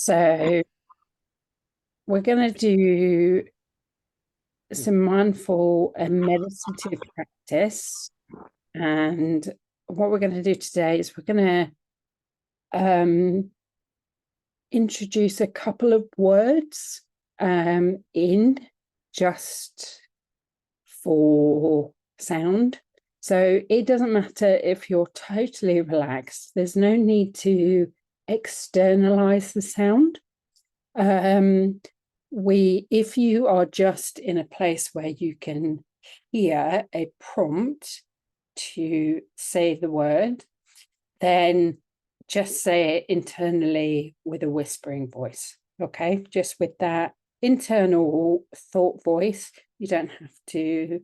So we're going to do some mindful and meditative practice. And what we're going to do today is we're going to introduce a couple of words in just for sound. So it doesn't matter if you're totally relaxed. There's no need to externalize the sound. If you are just in a place where you can hear a prompt to say the word, then just say it internally with a whispering voice. Okay, just with that internal thought voice. You don't have to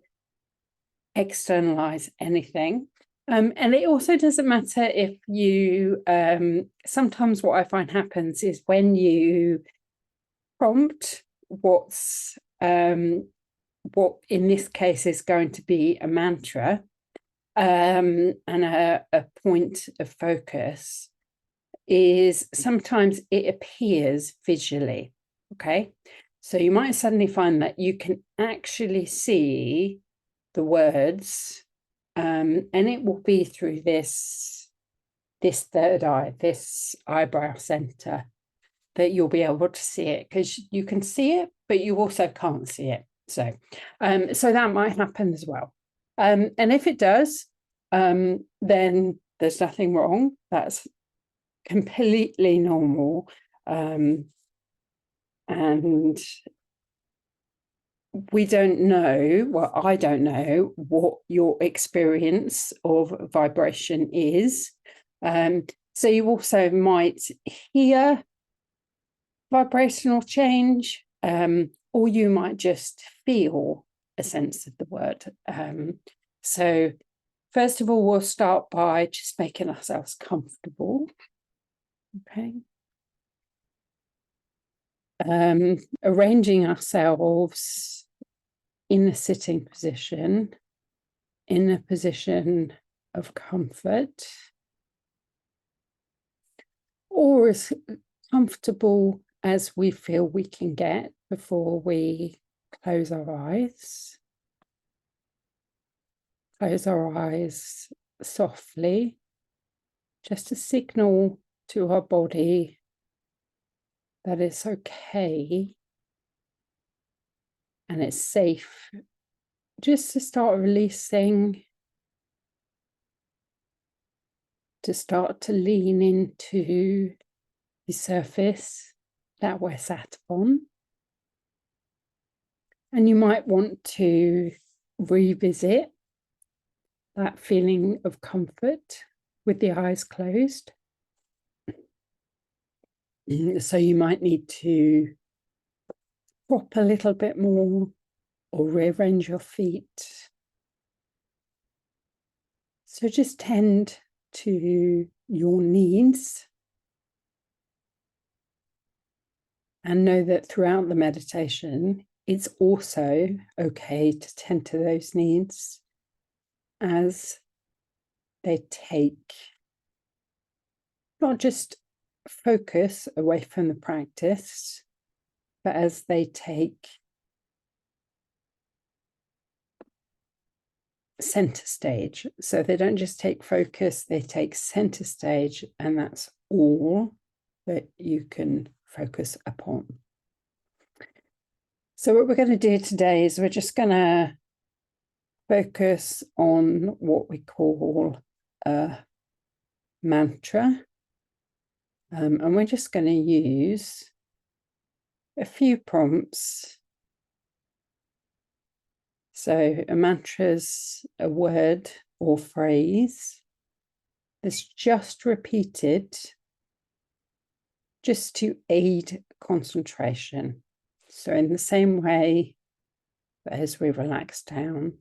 externalize anything. And it also doesn't matter if you, sometimes what I find happens is when you prompt what in this case is going to be a mantra, and a point of focus, is sometimes it appears visually. Okay, so you might suddenly find that you can actually see the words, and it will be through this third eye, this eyebrow center, that you'll be able to see it, because you can see it, but you also can't see it. So that might happen as well. And if it does, then there's nothing wrong. That's completely normal. And we don't know, well, I don't know what your experience of vibration is. So you also might hear vibrational change, or you might just feel a sense of the word. So first of all, we'll start by just making ourselves comfortable. Okay. Arranging ourselves in a sitting position, in a position of comfort, or as comfortable as we feel we can get before we close our eyes. Close our eyes softly, just to signal to our body that it's okay and it's safe, just to start releasing, to start to lean into the surface that we're sat on. And you might want to revisit that feeling of comfort with the eyes closed. So you might need to prop a little bit more or rearrange your feet. So just tend to your needs, and know that throughout the meditation, it's also okay to tend to those needs as they take not just focus away from the practice, but as they take center stage. So they don't just take focus, they take center stage, and that's all that you can focus upon. So what we're going to do today is we're just going to focus on what we call a mantra. And we're just going to use a few prompts. So a mantra is a word or phrase that's just repeated just to aid concentration. So in the same way that as we relax down,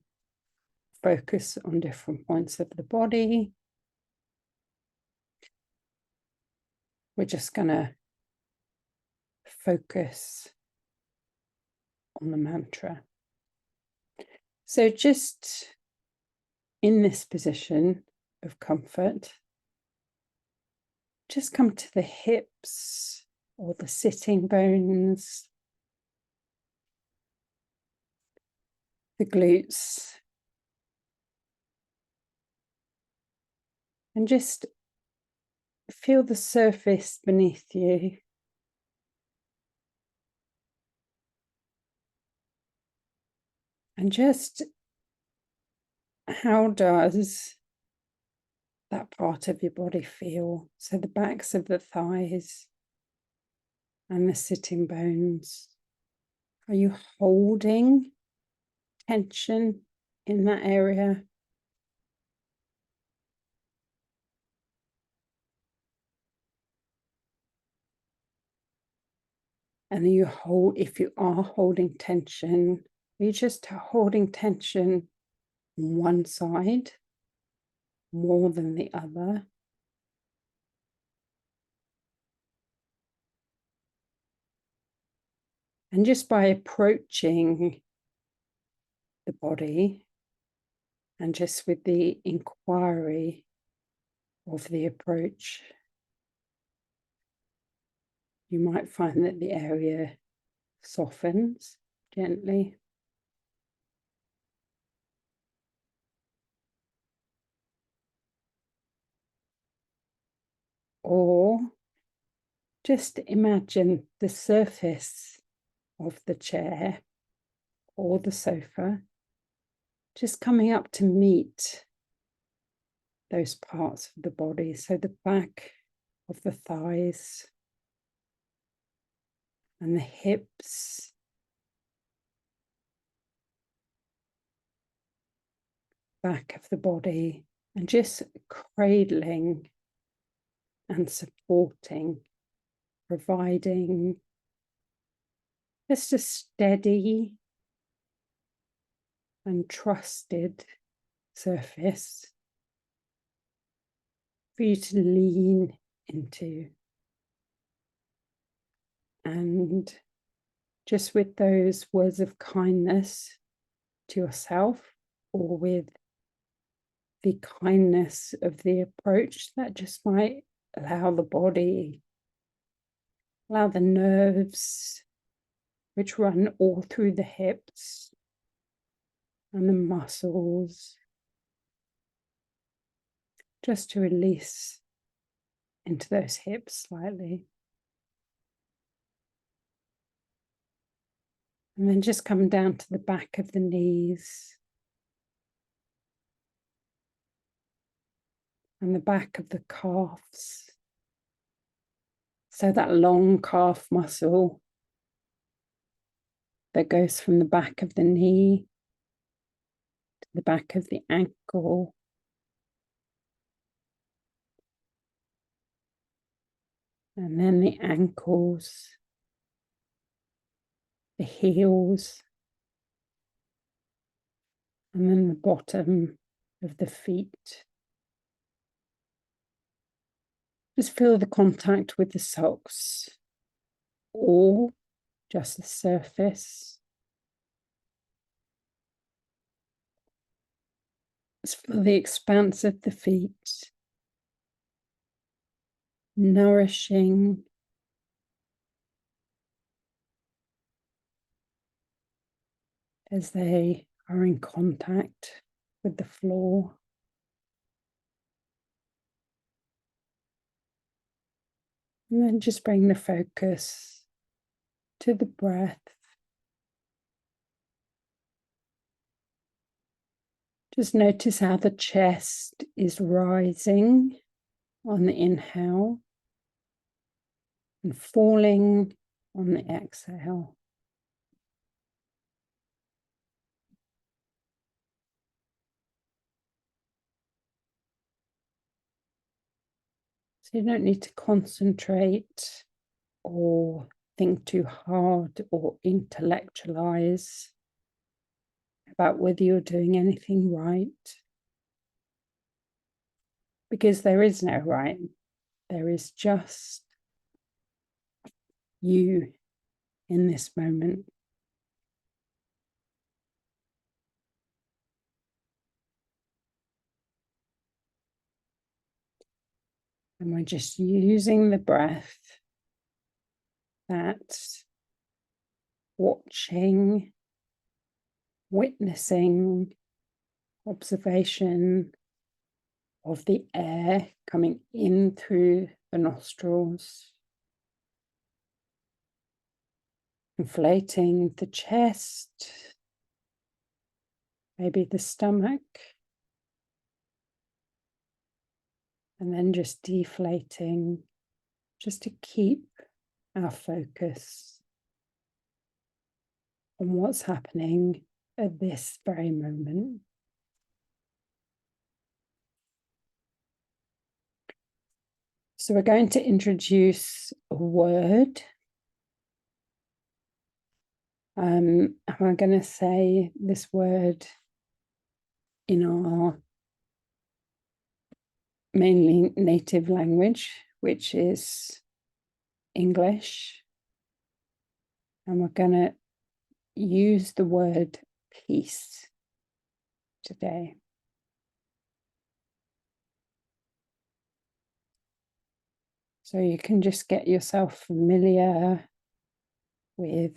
focus on different points of the body, we're just going to focus on the mantra. So just in this position of comfort, just come to the hips or the sitting bones, the glutes, and just feel the surface beneath you. And just how does that part of your body feel? So the backs of the thighs and the sitting bones. Are you holding tension in that area? And if you are holding tension, are you just holding tension on one side more than the other? And just by approaching the body and just with the inquiry of the approach, you might find that the area softens gently. Or just imagine the surface of the chair or the sofa just coming up to meet those parts of the body. So the back of the thighs and the hips, back of the body, and just cradling and supporting, providing just a steady and trusted surface for you to lean into. And just with those words of kindness to yourself, or with the kindness of the approach, that just might allow the body, allow the nerves, which run all through the hips and the muscles, just to release into those hips slightly. And then just come down to the back of the knees and the back of the calves. So that long calf muscle that goes from the back of the knee to the back of the ankle, and then the ankles, the heels, and then the bottom of the feet. Just feel the contact with the socks, or just the surface. Just feel the expanse of the feet, nourishing, as they are in contact with the floor. And then just bring the focus to the breath. Just notice how the chest is rising on the inhale and falling on the exhale. So you don't need to concentrate or think too hard or intellectualize about whether you're doing anything right, because there is no right. There is just you in this moment. And we're just using the breath that watching, witnessing, observation of the air coming in through the nostrils, inflating the chest, maybe the stomach, and then just deflating, just to keep our focus on what's happening at this very moment. So we're going to introduce a word. And we're going to say this word in our mainly native language, which is English. And we're going to use the word peace today. So you can just get yourself familiar with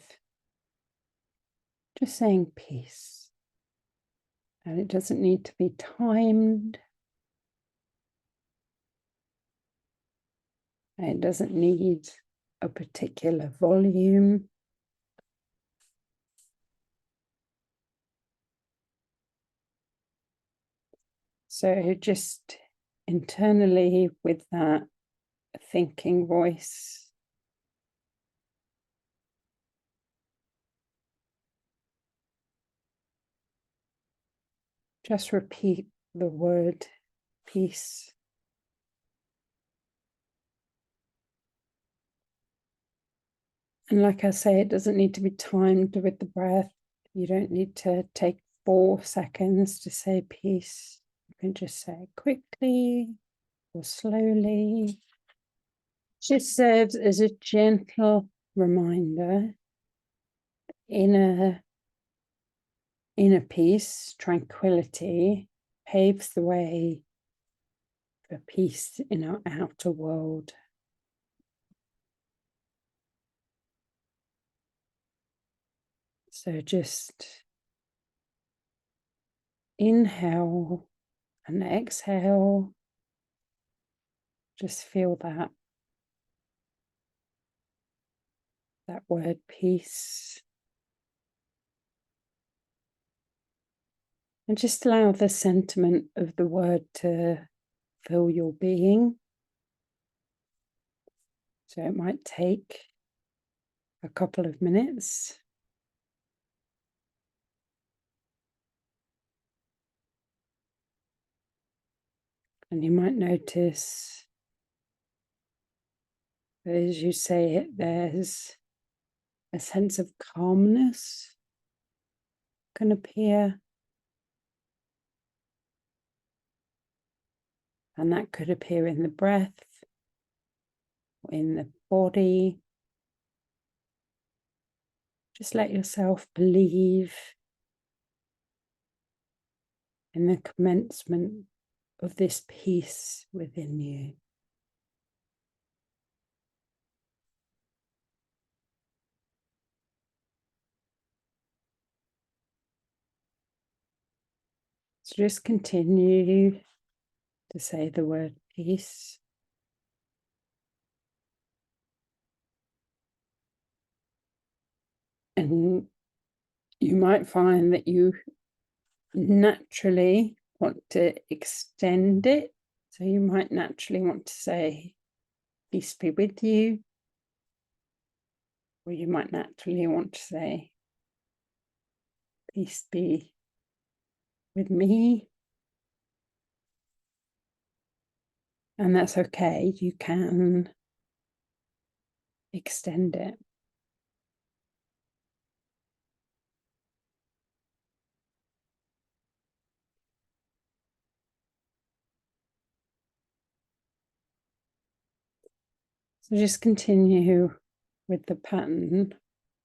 just saying peace. And it doesn't need to be timed. It doesn't need a particular volume. So just internally with that thinking voice, just repeat the word peace. And like I say, it doesn't need to be timed with the breath. You don't need to take 4 seconds to say peace. You can just say it quickly or slowly. Just serves as a gentle reminder. Inner peace, tranquility, paves the way for peace in our outer world. So just inhale and exhale. Just feel that word peace. And just allow the sentiment of the word to fill your being. So it might take a couple of minutes. And you might notice that as you say it, there's a sense of calmness can appear. And that could appear in the breath, in the body. Just let yourself believe in the commencement of this peace within you. So just continue to say the word peace. And you might find that you naturally want to extend it. So you might naturally want to say, peace be with you. Or you might naturally want to say, peace be with me. And that's okay. You can extend it. So just continue with the pattern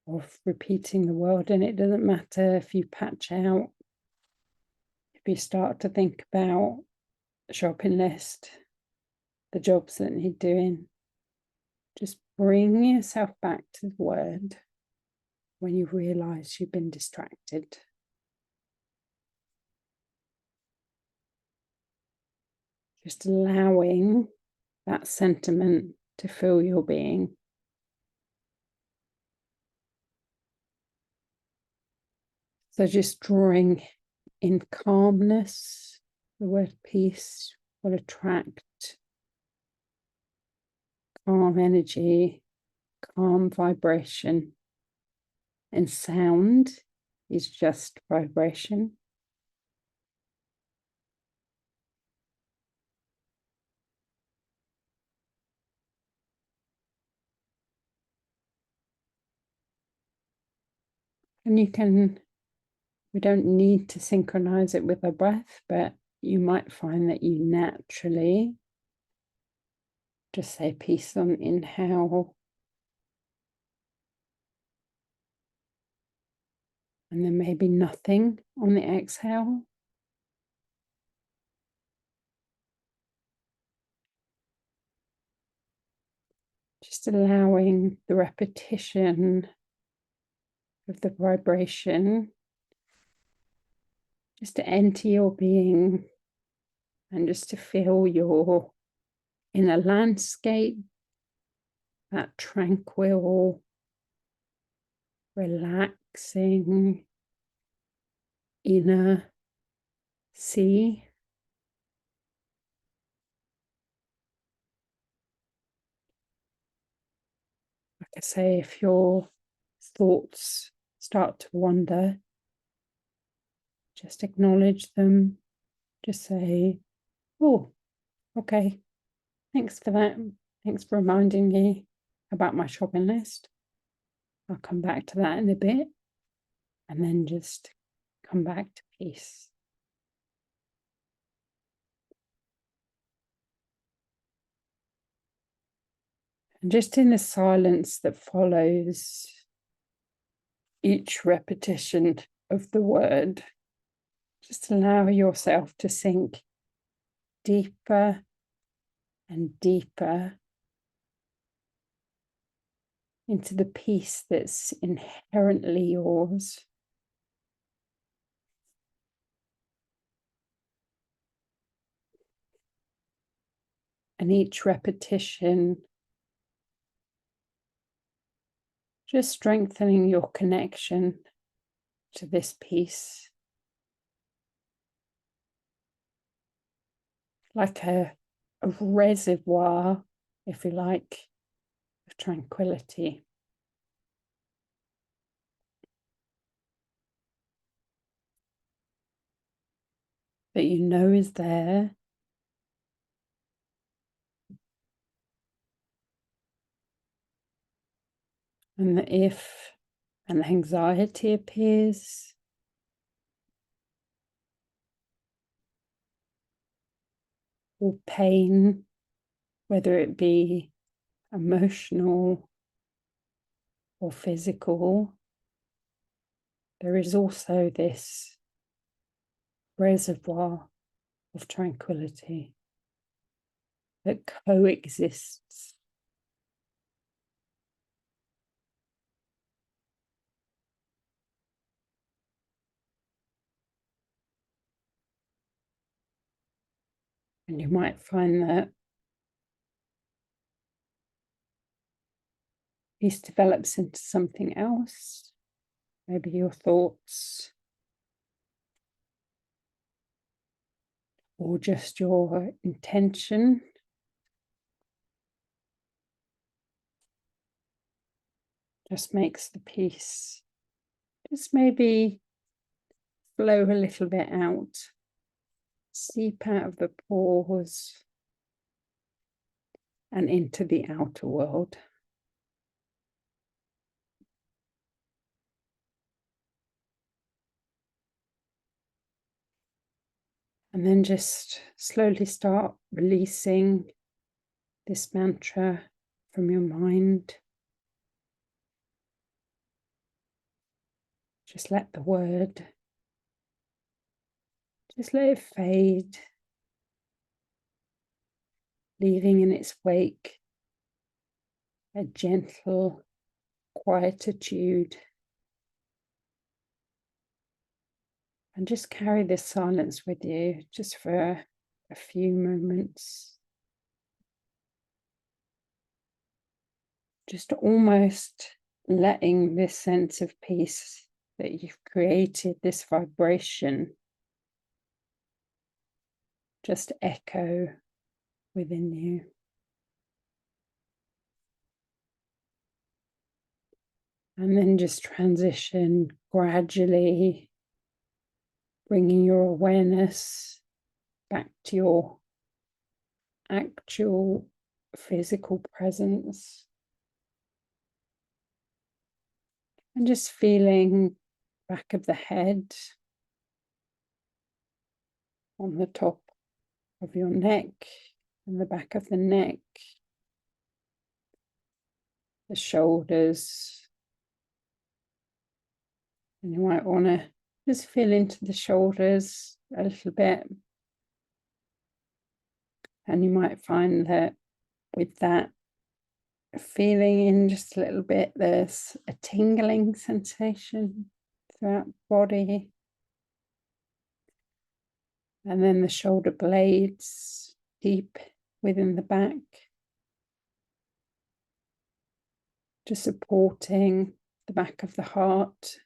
of repeating the word, and it doesn't matter if you patch out, if you start to think about the shopping list, the jobs that need doing, just bring yourself back to the word when you realize you've been distracted. Just allowing that sentiment to fill your being. So just drawing in calmness, the word peace will attract calm energy, calm vibration, and sound is just vibration. And we don't need to synchronize it with our breath, but you might find that you naturally just say peace on inhale. And then maybe nothing on the exhale. Just allowing the repetition of the vibration just to enter your being and just to feel you're in a landscape, that tranquil, relaxing inner sea. Like I say, if your thoughts start to wander, just acknowledge them. Just say, oh, okay, thanks for that. Thanks for reminding me about my shopping list. I'll come back to that in a bit. And then just come back to peace. And just in the silence that follows each repetition of the word, just allow yourself to sink deeper and deeper into the peace that's inherently yours. And each repetition, just strengthening your connection to this peace. Like a reservoir, if you like, of tranquility. That you know is there. And that if an anxiety appears, or pain, whether it be emotional or physical, there is also this reservoir of tranquility that coexists. And you might find that peace develops into something else, maybe your thoughts, or just your intention. Just makes the peace just maybe flow a little bit out, seep out of the pores and into the outer world. And then just slowly start releasing this mantra from your mind. Just let the word, just let it fade, leaving in its wake a gentle quietude. And just carry this silence with you just for a few moments. Just almost letting this sense of peace that you've created, this vibration, just echo within you. And then just transition gradually, bringing your awareness back to your actual physical presence. And just feeling back of the head, on the top of your neck, and the back of the neck, the shoulders. And you might want to just feel into the shoulders a little bit. And you might find that with that feeling in just a little bit, there's a tingling sensation throughout the body. And then the shoulder blades deep within the back, just supporting the back of the heart.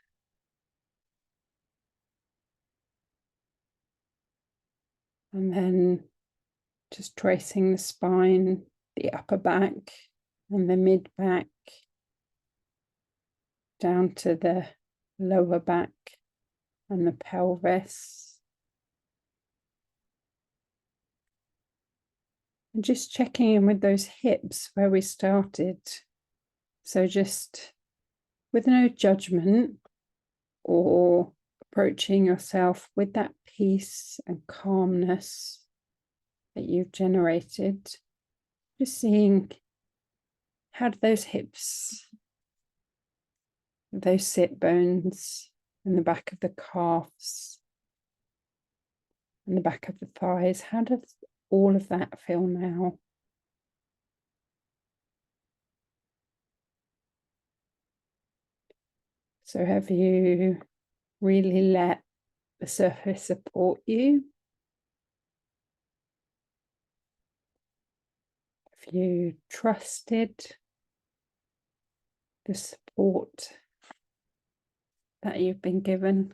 And then just tracing the spine, the upper back and the mid back, down to the lower back and the pelvis. And just checking in with those hips where we started. So just with no judgment or approaching yourself with that peace and calmness that you've generated, just seeing how do those hips, those sit bones in the back of the calves and the back of the thighs, how does all of that feel now? So have you really let the surface support you? Have you trusted the support that you've been given?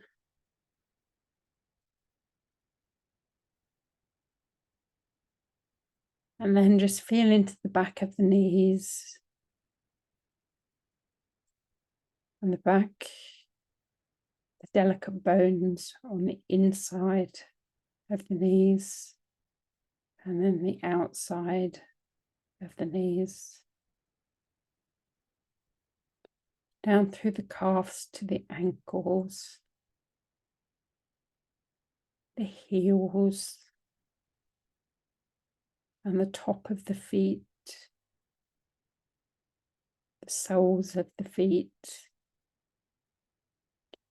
And then just feel into the back of the knees and the back, the delicate bones on the inside of the knees, and then the outside of the knees, down through the calves to the ankles, the heels, and the top of the feet, the soles of the feet,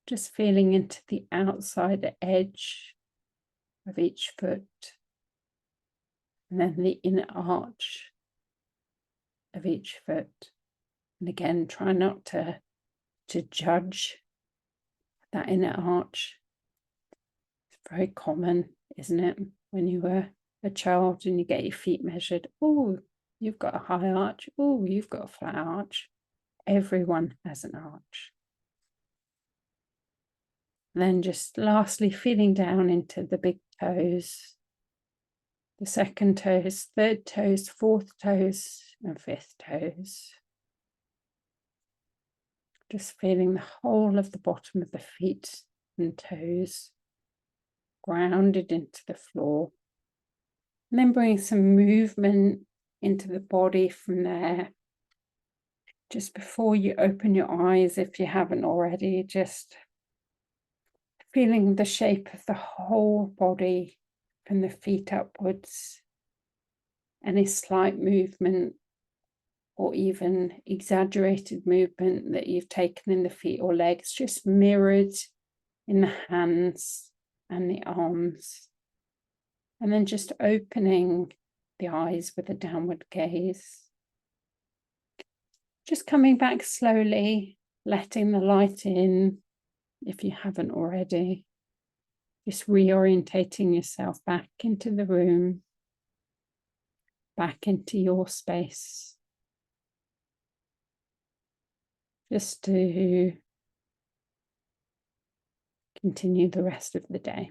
just feeling into the outside edge of each foot, and then the inner arch of each foot. And again, try not to judge that inner arch. It's very common, isn't it? When you were a child and you get your feet measured, oh, you've got a high arch, oh, you've got a flat arch. Everyone has an arch. And then just lastly, feeling down into the big toes, the second toes, third toes, fourth toes, and fifth toes. Just feeling the whole of the bottom of the feet and toes grounded into the floor. And then bring some movement into the body from there. Just before you open your eyes, if you haven't already, just feeling the shape of the whole body from the feet upwards. Any slight movement or even exaggerated movement that you've taken in the feet or legs, just mirrored in the hands and the arms. And then just opening the eyes with a downward gaze. just coming back slowly, letting the light in if you haven't already. Just reorientating yourself back into the room, back into your space. Just to continue the rest of the day.